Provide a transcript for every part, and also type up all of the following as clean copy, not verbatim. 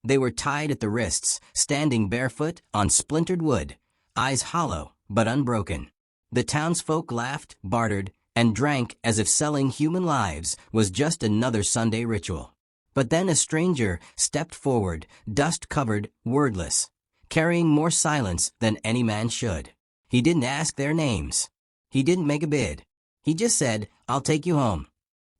They were tied at the wrists, standing barefoot on splintered wood, eyes hollow but unbroken. The townsfolk laughed, bartered, and drank as if selling human lives was just another Sunday ritual. But then a stranger stepped forward, dust-covered, wordless, carrying more silence than any man should. He didn't ask their names. He didn't make a bid. He just said, "I'll take you home."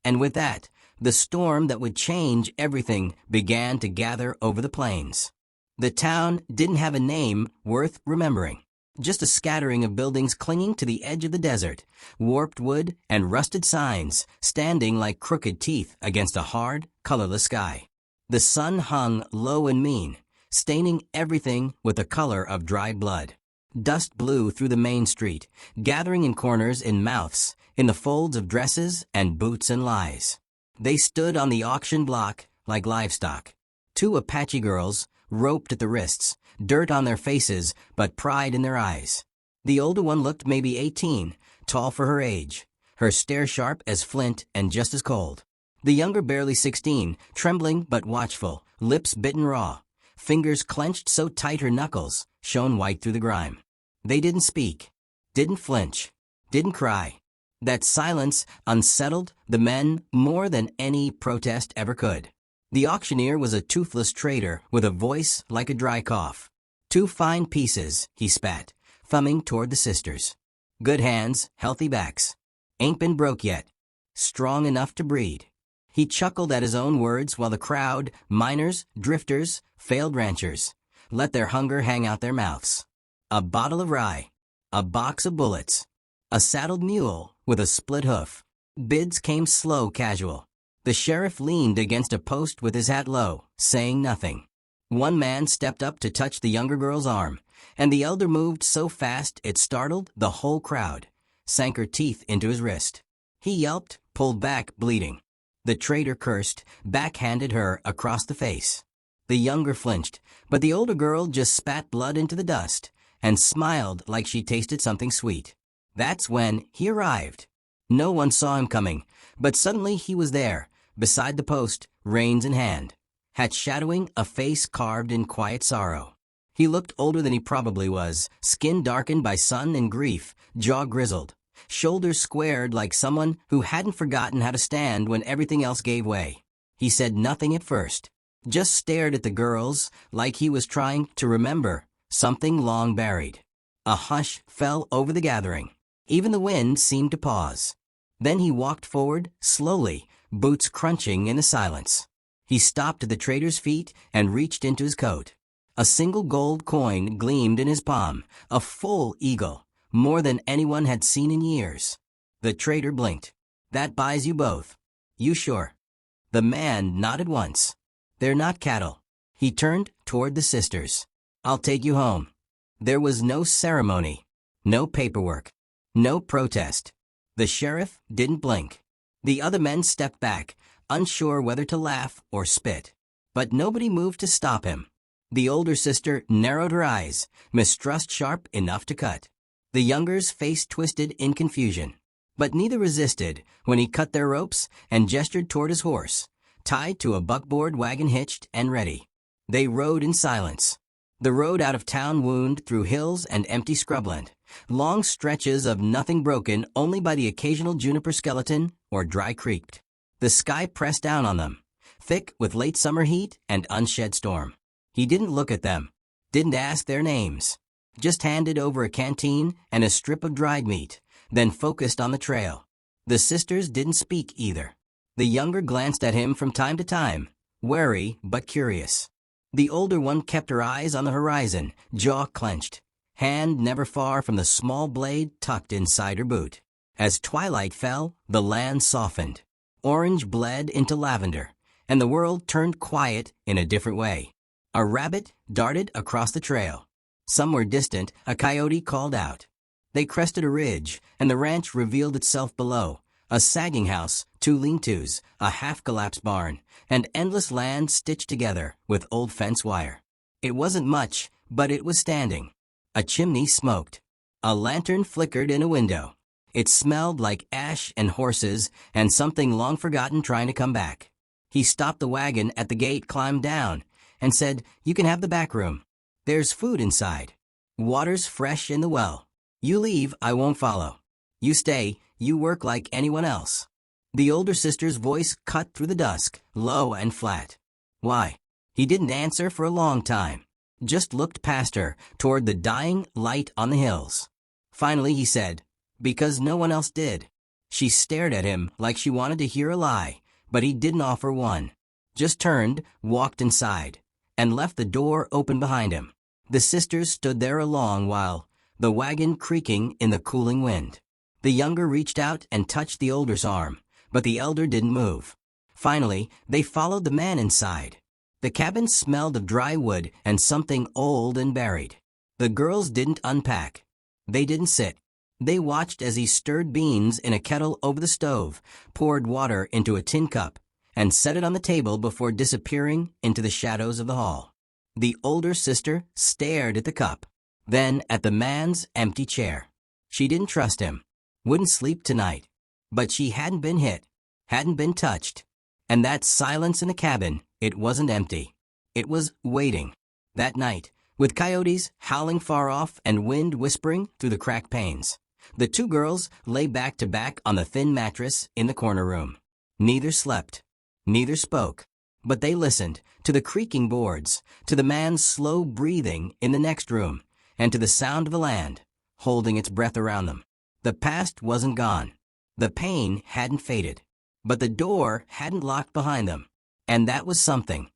And with that, the storm that would change everything began to gather over the plains. The town didn't have a name worth remembering. Just a scattering of buildings clinging to the edge of the desert, warped wood and rusted signs standing like crooked teeth against a hard, colorless sky. The sun hung low and mean, staining everything with the color of dried blood. Dust blew through the main street, gathering in corners, in mouths, in the folds of dresses and boots and lies. They stood on the auction block like livestock. Two Apache girls, roped at the wrists, dirt on their faces, but pride in their eyes. The older one looked maybe 18, tall for her age, her stare sharp as flint and just as cold. The younger barely 16, trembling but watchful, lips bitten raw, fingers clenched so tight her knuckles shone white through the grime. They didn't speak, didn't flinch, didn't cry. That silence unsettled the men more than any protest ever could. The auctioneer was a toothless trader with a voice like a dry cough. "2 fine pieces," he spat, thumbing toward the sisters. "Good hands, healthy backs. Ain't been broke yet. Strong enough to breed." He chuckled at his own words while the crowd, miners, drifters, failed ranchers, let their hunger hang out their mouths. A bottle of rye, a box of bullets, a saddled mule with a split hoof. Bids came slow, casual. The sheriff leaned against a post with his hat low, saying nothing. One man stepped up to touch the younger girl's arm, and the elder moved so fast it startled the whole crowd, sank her teeth into his wrist. He yelped, pulled back, bleeding. The trader cursed, backhanded her across the face. The younger flinched, but the older girl just spat blood into the dust and smiled like she tasted something sweet. That's when he arrived. No one saw him coming, but suddenly he was there, beside the post, reins in hand, hat shadowing a face carved in quiet sorrow. He looked older than he probably was, skin darkened by sun and grief, jaw grizzled, shoulders squared like someone who hadn't forgotten how to stand when everything else gave way. He said nothing at first, just stared at the girls like he was trying to remember something long buried. A hush fell over the gathering. Even the wind seemed to pause. Then he walked forward, slowly, boots crunching in the silence. He stopped at the trader's feet and reached into his coat. A single gold coin gleamed in his palm, a full eagle, more than anyone had seen in years. The trader blinked. "That buys you both. You sure?" The man nodded once. "They're not cattle." He turned toward the sisters. "I'll take you home." There was no ceremony, no paperwork, no protest. The sheriff didn't blink. The other men stepped back, unsure whether to laugh or spit. But nobody moved to stop him. The older sister narrowed her eyes, mistrust sharp enough to cut. The younger's face twisted in confusion. But neither resisted when he cut their ropes and gestured toward his horse, tied to a buckboard wagon hitched and ready. They rode in silence. The road out of town wound through hills and empty scrubland, long stretches of nothing broken only by the occasional juniper skeleton or dry creek. The sky pressed down on them, thick with late summer heat and unshed storm. He didn't look at them, didn't ask their names, just handed over a canteen and a strip of dried meat, then focused on the trail. The sisters didn't speak either. The younger glanced at him from time to time, wary but curious. The older one kept her eyes on the horizon, jaw clenched, hand never far from the small blade tucked inside her boot. As twilight fell, the land softened. Orange bled into lavender, and the world turned quiet in a different way. A rabbit darted across the trail. Somewhere distant, a coyote called out. They crested a ridge, and the ranch revealed itself below. A sagging house, 2 lean-tos, a half-collapsed barn, and endless land stitched together with old fence wire. It wasn't much, but it was standing. A chimney smoked. A lantern flickered in a window. It smelled like ash and horses and something long forgotten trying to come back. He stopped the wagon at the gate, climbed down, and said, "You can have the back room. There's food inside. Water's fresh in the well. You leave, I won't follow. You stay, you work like anyone else." The older sister's voice cut through the dusk, low and flat. "Why?" He didn't answer for a long time, just looked past her, toward the dying light on the hills. Finally he said, "Because no one else did." She stared at him like she wanted to hear a lie, but he didn't offer one. Just turned, walked inside, and left the door open behind him. The sisters stood there a long while, the wagon creaking in the cooling wind. The younger reached out and touched the older's arm, but the elder didn't move. Finally, they followed the man inside. The cabin smelled of dry wood and something old and buried. The girls didn't unpack. They didn't sit. They watched as he stirred beans in a kettle over the stove, poured water into a tin cup, and set it on the table before disappearing into the shadows of the hall. The older sister stared at the cup, then at the man's empty chair. She didn't trust him, wouldn't sleep tonight. But she hadn't been hit, hadn't been touched. And that silence in the cabin, it wasn't empty. It was waiting. That night, with coyotes howling far off and wind whispering through the cracked panes, the two girls lay back to back on the thin mattress in the corner room. Neither slept, neither spoke, but they listened to the creaking boards, to the man's slow breathing in the next room, and to the sound of the land, holding its breath around them. The past wasn't gone. The pain hadn't faded, but the door hadn't locked behind them, and that was something.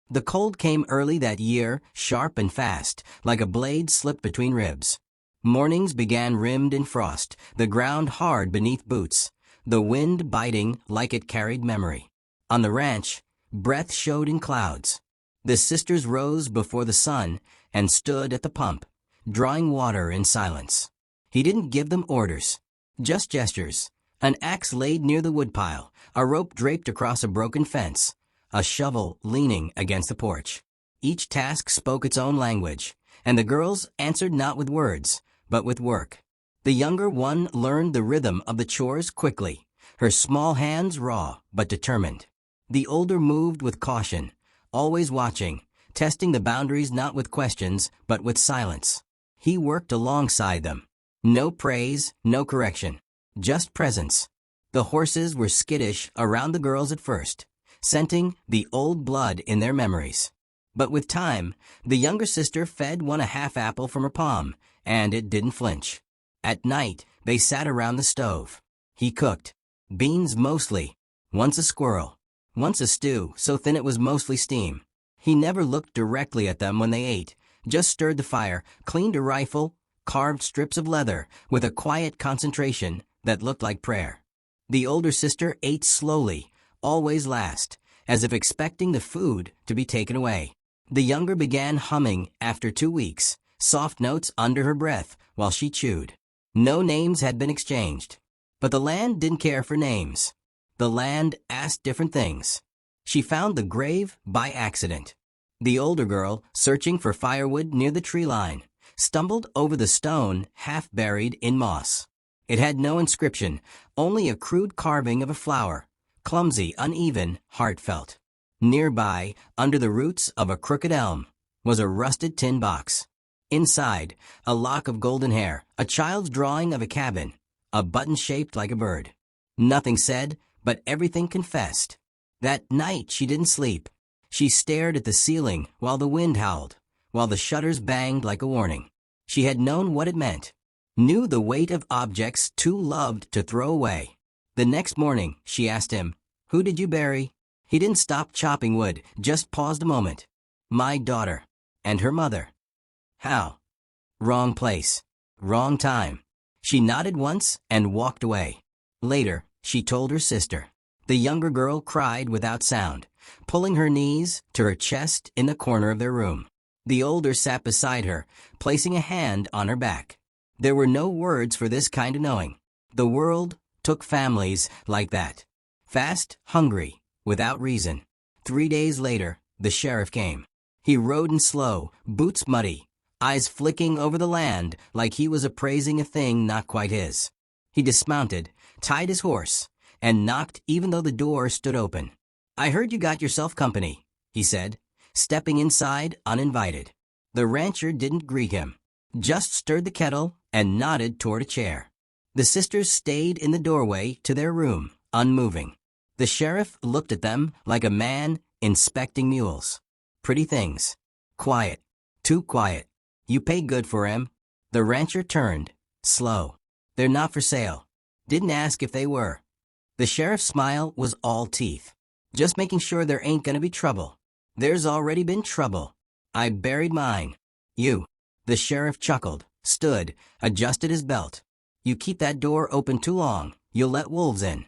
The cold came early that year, sharp and fast, like a blade slipped between ribs. Mornings began rimmed in frost, the ground hard beneath boots, the wind biting like it carried memory. On the ranch, breath showed in clouds. The sisters rose before the sun and stood at the pump, drawing water in silence. He didn't give them orders, just gestures. An axe laid near the woodpile, a rope draped across a broken fence, a shovel leaning against the porch. Each task spoke its own language, and the girls answered not with words, but with work. The younger one learned the rhythm of the chores quickly, her small hands raw but determined. The older moved with caution, always watching, testing the boundaries not with questions but with silence. He worked alongside them. No praise, no correction. Just presence. The horses were skittish around the girls at first, scenting the old blood in their memories. But with time, the younger sister fed one a half apple from her palm, and it didn't flinch. At night, they sat around the stove. He cooked. Beans mostly. Once a squirrel. Once a stew, so thin it was mostly steam. He never looked directly at them when they ate, just stirred the fire, cleaned a rifle, carved strips of leather with a quiet concentration that looked like prayer. The older sister ate slowly, always last, as if expecting the food to be taken away. The younger began humming after 2 weeks, soft notes under her breath while she chewed. No names had been exchanged. But the land didn't care for names. The land asked different things. She found the grave by accident. The older girl, searching for firewood near the tree line, stumbled over the stone half buried in moss. It had no inscription, only a crude carving of a flower, clumsy, uneven, heartfelt. Nearby, under the roots of a crooked elm, was a rusted tin box. Inside, a lock of golden hair, a child's drawing of a cabin, a button shaped like a bird. Nothing said, but everything confessed. That night she didn't sleep. She stared at the ceiling while the wind howled, while the shutters banged like a warning. She had known what it meant. Knew the weight of objects too loved to throw away. The next morning, she asked him, "Who did you bury?" He didn't stop chopping wood, just paused a moment. "My daughter." "And her mother?" "How?" "Wrong place. Wrong time." She nodded once and walked away. Later, she told her sister. The younger girl cried without sound, pulling her knees to her chest in the corner of their room. The older sat beside her, placing a hand on her back. There were no words for this kind of knowing. The world took families like that. Fast, hungry, without reason. 3 days later, the sheriff came. He rode in slow, boots muddy, eyes flicking over the land like he was appraising a thing not quite his. He dismounted, tied his horse, and knocked even though the door stood open. "I heard you got yourself company," he said. stepping inside uninvited. The rancher didn't greet him, just stirred the kettle and nodded toward a chair. The sisters stayed in the doorway to their room, unmoving. The sheriff looked at them like a man inspecting mules. Pretty things. Quiet. Too quiet. You pay good for 'em. The rancher turned, slow. They're not for sale. Didn't ask if they were. The sheriff's smile was all teeth. Just making sure there ain't gonna be trouble. There's already been trouble. I buried mine. You. The sheriff chuckled, stood, adjusted his belt. You keep that door open too long, you'll let wolves in.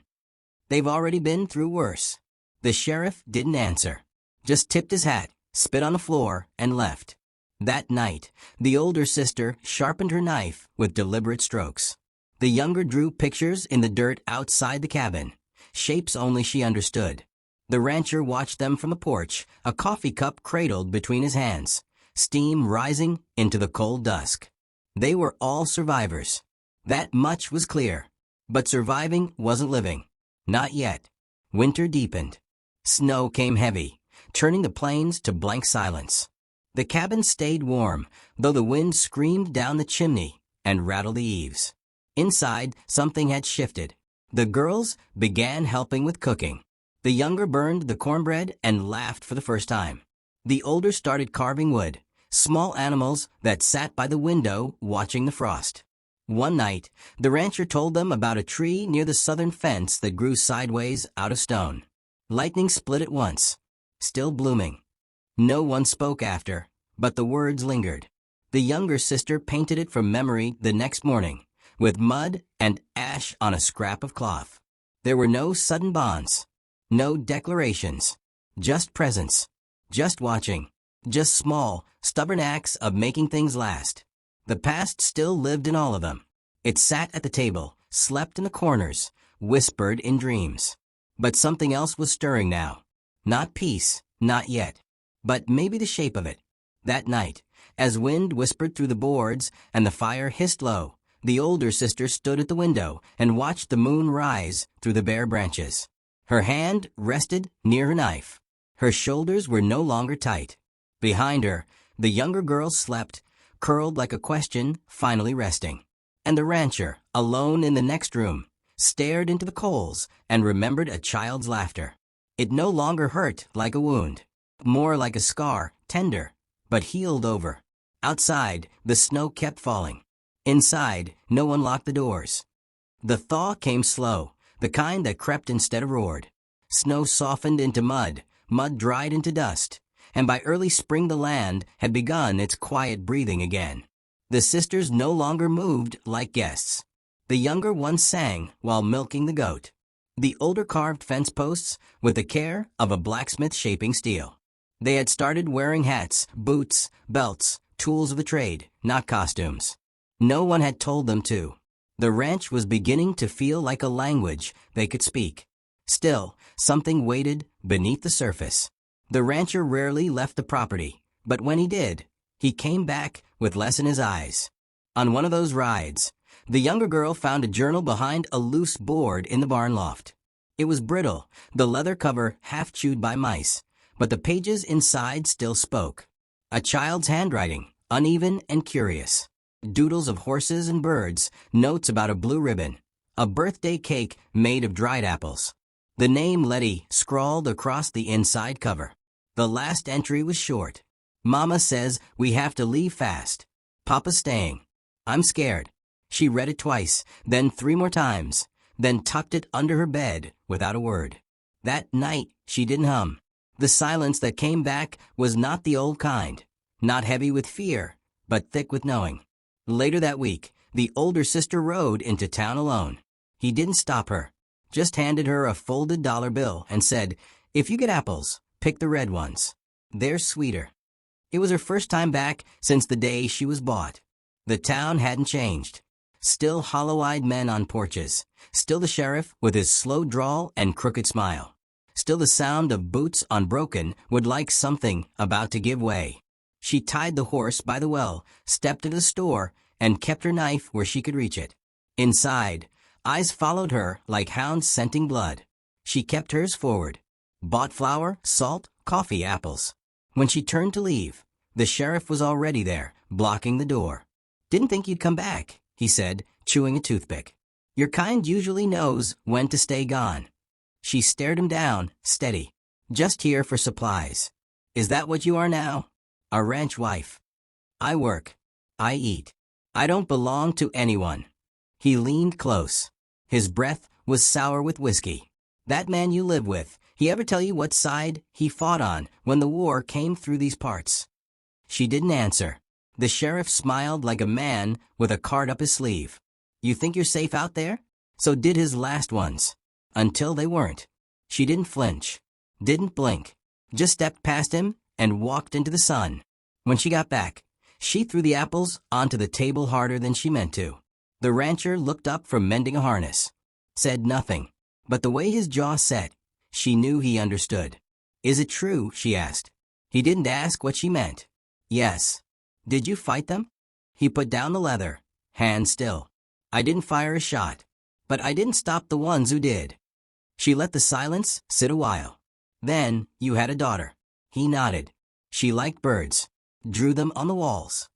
They've already been through worse. The sheriff didn't answer. Just tipped his hat, spit on the floor, and left. That night, the older sister sharpened her knife with deliberate strokes. The younger drew pictures in the dirt outside the cabin, shapes only she understood. The rancher watched them from the porch, a coffee cup cradled between his hands, steam rising into the cold dusk. They were all survivors. That much was clear. But surviving wasn't living. Not yet. Winter deepened. Snow came heavy, turning the plains to blank silence. The cabin stayed warm, though the wind screamed down the chimney and rattled the eaves. Inside, something had shifted. The girls began helping with cooking. The younger burned the cornbread and laughed for the first time. The older started carving wood, small animals that sat by the window watching the frost. One night, the rancher told them about a tree near the southern fence that grew sideways out of stone. Lightning split it once, still blooming. No one spoke after, but the words lingered. The younger sister painted it from memory the next morning, with mud and ash on a scrap of cloth. There were no sudden bonds, no declarations, just presence, just watching, just small, stubborn acts of making things last. The past still lived in all of them. It sat at the table, slept in the corners, whispered in dreams. But something else was stirring now. Not peace, not yet. But maybe the shape of it. That night, as wind whispered through the boards and the fire hissed low, the older sister stood at the window and watched the moon rise through the bare branches. Her hand rested near her knife. Her shoulders were no longer tight. Behind her, the younger girl slept, curled like a question, finally resting. And the rancher, alone in the next room, stared into the coals and remembered a child's laughter. It no longer hurt like a wound, more like a scar, tender, but healed over. Outside, the snow kept falling. Inside, no one locked the doors. The thaw came slow, the kind that crept instead of roared. Snow softened into mud, mud dried into dust, and by early spring the land had begun its quiet breathing again. The sisters no longer moved like guests. The younger one sang while milking the goat. The older carved fence posts with the care of a blacksmith shaping steel. They had started wearing hats, boots, belts, tools of the trade, not costumes. No one had told them to. The ranch was beginning to feel like a language they could speak. Still, something waited beneath the surface. The rancher rarely left the property, but when he did, he came back with less in his eyes. On one of those rides, the younger girl found a journal behind a loose board in the barn loft. It was brittle, the leather cover half chewed by mice, but the pages inside still spoke. A child's handwriting, uneven and curious. Doodles of horses and birds, notes about a blue ribbon, a birthday cake made of dried apples. The name Letty scrawled across the inside cover. The last entry was short. Mama says we have to leave fast. Papa's staying. I'm scared. She read it twice, then 3 more times, then tucked it under her bed without a word. That night, she didn't hum. The silence that came back was not the old kind, not heavy with fear, but thick with knowing. Later that week, the older sister rode into town alone. He didn't stop her, just handed her a folded dollar bill and said, "If you get apples, pick the red ones. They're sweeter." It was her first time back since the day she was bought. The town hadn't changed. Still hollow-eyed men on porches. Still the sheriff with his slow drawl and crooked smile. Still the sound of boots on broken wood like something about to give way. She tied the horse by the well, stepped into the store, and kept her knife where she could reach it. Inside, eyes followed her like hounds scenting blood. She kept hers forward. Bought flour, salt, coffee, apples. When she turned to leave, the sheriff was already there, blocking the door. "Didn't think you'd come back," he said, chewing a toothpick. "Your kind usually knows when to stay gone." She stared him down, steady. "Just here for supplies." "Is that what you are now?" "A ranch wife. I work. I eat. I don't belong to anyone." He leaned close. His breath was sour with whiskey. "That man you live with, he ever tell you what side he fought on when the war came through these parts?" She didn't answer. The sheriff smiled like a man with a card up his sleeve. "You think you're safe out there? So did his last ones." Until they weren't. She didn't flinch. Didn't blink. Just stepped past him and walked into the sun. When she got back, she threw the apples onto the table harder than she meant to. The rancher looked up from mending a harness. Said nothing. But the way his jaw set, she knew he understood. "Is it true?" she asked. He didn't ask what she meant. "Yes." "Did you fight them?" He put down the leather, hand still. "I didn't fire a shot. But I didn't stop the ones who did." She let the silence sit a while. "Then, you had a daughter." He nodded. "She liked birds. Drew them on the walls."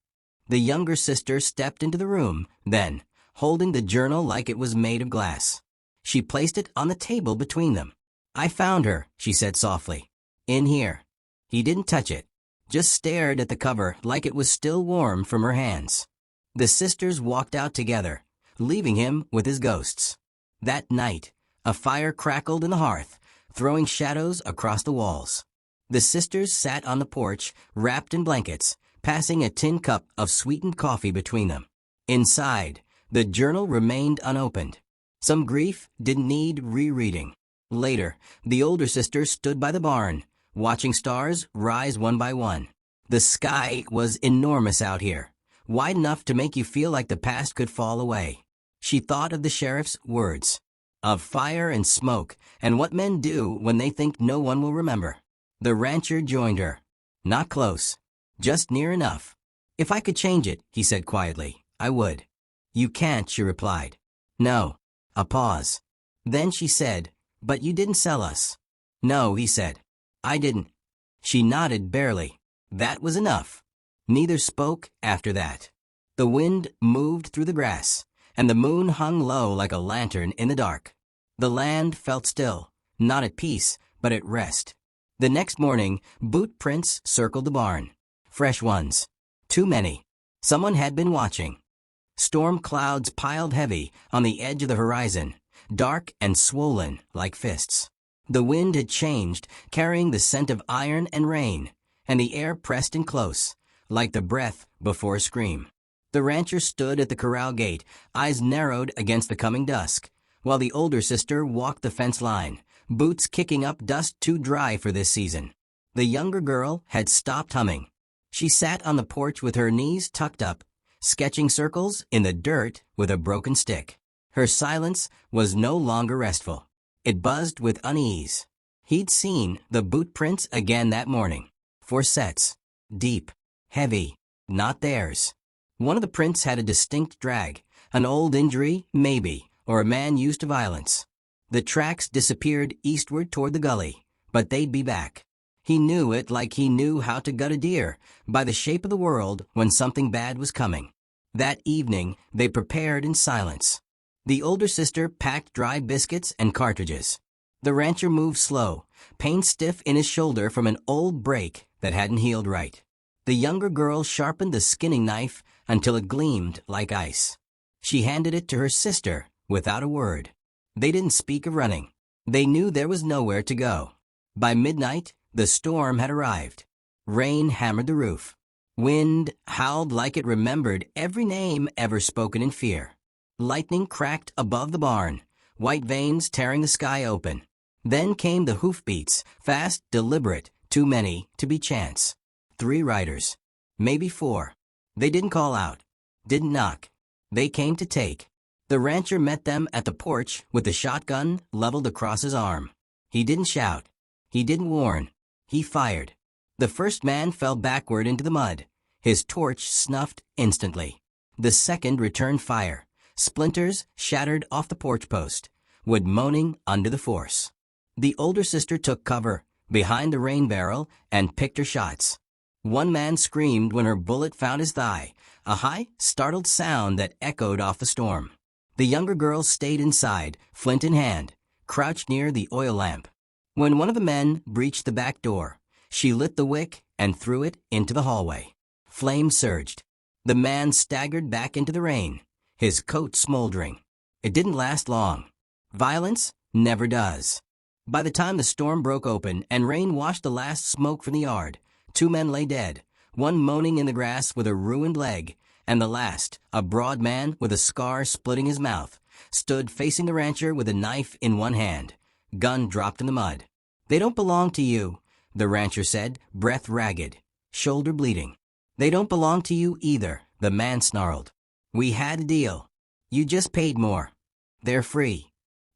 The younger sister stepped into the room, then, holding the journal like it was made of glass. She placed it on the table between them. "I found her," she said softly. "In here." He didn't touch it. Just stared at the cover like it was still warm from her hands. The sisters walked out together, leaving him with his ghosts. That night, a fire crackled in the hearth, throwing shadows across the walls. The sisters sat on the porch, wrapped in blankets, passing a tin cup of sweetened coffee between them. Inside, the journal remained unopened. Some grief didn't need rereading. Later, the older sister stood by the barn, watching stars rise one by one. The sky was enormous out here, wide enough to make you feel like the past could fall away. She thought of the sheriff's words, of fire and smoke, and what men do when they think no one will remember. The rancher joined her. Not close, just near enough. "If I could change it," he said quietly, "I would." "You can't," she replied. "No." A pause. Then she said, "But you didn't sell us." "No," he said. "I didn't." She nodded barely. That was enough. Neither spoke after that. The wind moved through the grass, and the moon hung low like a lantern in the dark. The land felt still, not at peace, but at rest. The next morning, boot prints circled the barn. Fresh ones. Too many. Someone had been watching. Storm clouds piled heavy on the edge of the horizon, dark and swollen like fists. The wind had changed, carrying the scent of iron and rain, and the air pressed in close, like the breath before a scream. The rancher stood at the corral gate, eyes narrowed against the coming dusk, while the older sister walked the fence line, boots kicking up dust too dry for this season. The younger girl had stopped humming. She sat on the porch with her knees tucked up, sketching circles in the dirt with a broken stick. Her silence was no longer restful. It buzzed with unease. He'd seen the boot prints again that morning. 4 sets. Deep. Heavy. Not theirs. One of the prints had a distinct drag, an old injury, maybe, or a man used to violence. The tracks disappeared eastward toward the gully, but they'd be back. He knew it like he knew how to gut a deer, by the shape of the world when something bad was coming. That evening, they prepared in silence. The older sister packed dry biscuits and cartridges. The rancher moved slow, pain stiff in his shoulder from an old break that hadn't healed right. The younger girl sharpened the skinning knife until it gleamed like ice. She handed it to her sister without a word. They didn't speak of running. They knew there was nowhere to go. By midnight, the storm had arrived. Rain hammered the roof. Wind howled like it remembered every name ever spoken in fear. Lightning cracked above the barn, white veins tearing the sky open. Then came the hoofbeats, fast, deliberate, too many to be chance. 3 riders. Maybe 4. They didn't call out. Didn't knock. They came to take. The rancher met them at the porch with the shotgun leveled across his arm. He didn't shout. He didn't warn. He fired. The first man fell backward into the mud. His torch snuffed instantly. The second returned fire. Splinters shattered off the porch post, wood moaning under the force. The older sister took cover, behind the rain barrel, and picked her shots. One man screamed when her bullet found his thigh, a high, startled sound that echoed off the storm. The younger girl stayed inside, flint in hand, crouched near the oil lamp. When one of the men breached the back door, she lit the wick and threw it into the hallway. Flames surged. The man staggered back into the rain, his coat smoldering. It didn't last long. Violence never does. By the time the storm broke open and rain washed the last smoke from the yard, 2 men lay dead, one moaning in the grass with a ruined leg, and the last, a broad man with a scar splitting his mouth, stood facing the rancher with a knife in one hand, gun dropped in the mud. "They don't belong to you," the rancher said, breath ragged, shoulder bleeding. "They don't belong to you either," the man snarled. "We had a deal. You just paid more. They're free."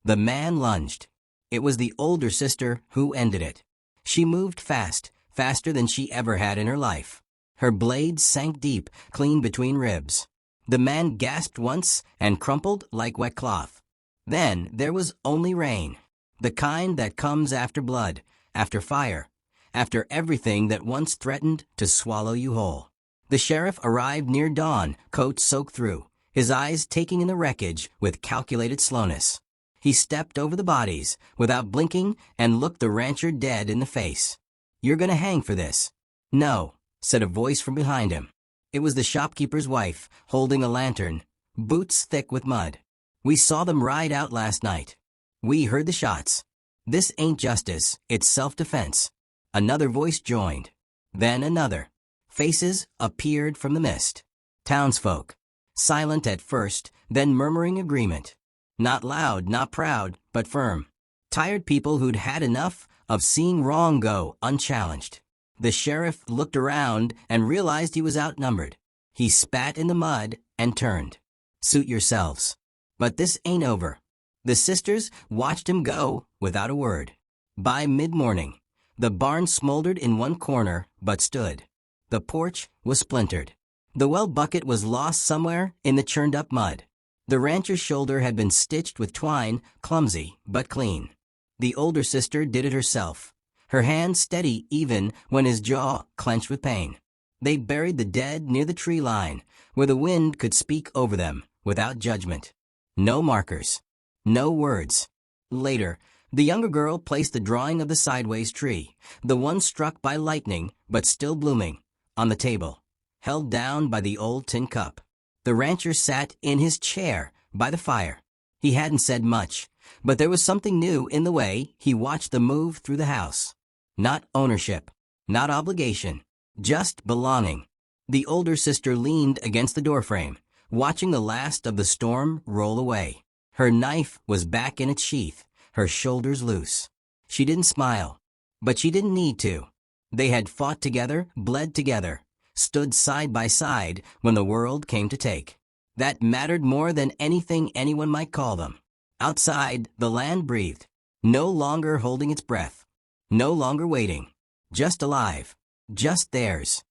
The man lunged. It was the older sister who ended it. She moved fast, faster than she ever had in her life. Her blade sank deep, clean between ribs. The man gasped once and crumpled like wet cloth. Then there was only rain, the kind that comes after blood, after fire, after everything that once threatened to swallow you whole. The sheriff arrived near dawn, coat soaked through, his eyes taking in the wreckage with calculated slowness. He stepped over the bodies, without blinking, and looked the rancher dead in the face. "You're gonna hang for this." "No," said a voice from behind him. It was the shopkeeper's wife, holding a lantern, boots thick with mud. "We saw them ride out last night. We heard the shots. This ain't justice, it's self-defense." Another voice joined. Then another. Faces appeared from the mist. Townsfolk. Silent at first, then murmuring agreement. Not loud, not proud, but firm. Tired people who'd had enough of seeing wrong go unchallenged. The sheriff looked around and realized he was outnumbered. He spat in the mud and turned. "Suit yourselves. But this ain't over." The sisters watched him go without a word. By mid-morning, the barn smoldered in one corner but stood. The porch was splintered. The well bucket was lost somewhere in the churned-up mud. The rancher's shoulder had been stitched with twine, clumsy but clean. The older sister did it herself, her hand steady even when his jaw clenched with pain. They buried the dead near the tree line, where the wind could speak over them without judgment. No markers. No words. Later, the younger girl placed the drawing of the sideways tree, the one struck by lightning but still blooming, on the table, held down by the old tin cup. The rancher sat in his chair by the fire. He hadn't said much, but there was something new in the way he watched the move through the house. Not ownership, not obligation, just belonging. The older sister leaned against the doorframe, watching the last of the storm roll away. Her knife was back in its sheath, her shoulders loose. She didn't smile, but she didn't need to. They had fought together, bled together, stood side by side when the world came to take. That mattered more than anything anyone might call them. Outside, the land breathed, no longer holding its breath, no longer waiting, just alive, just theirs.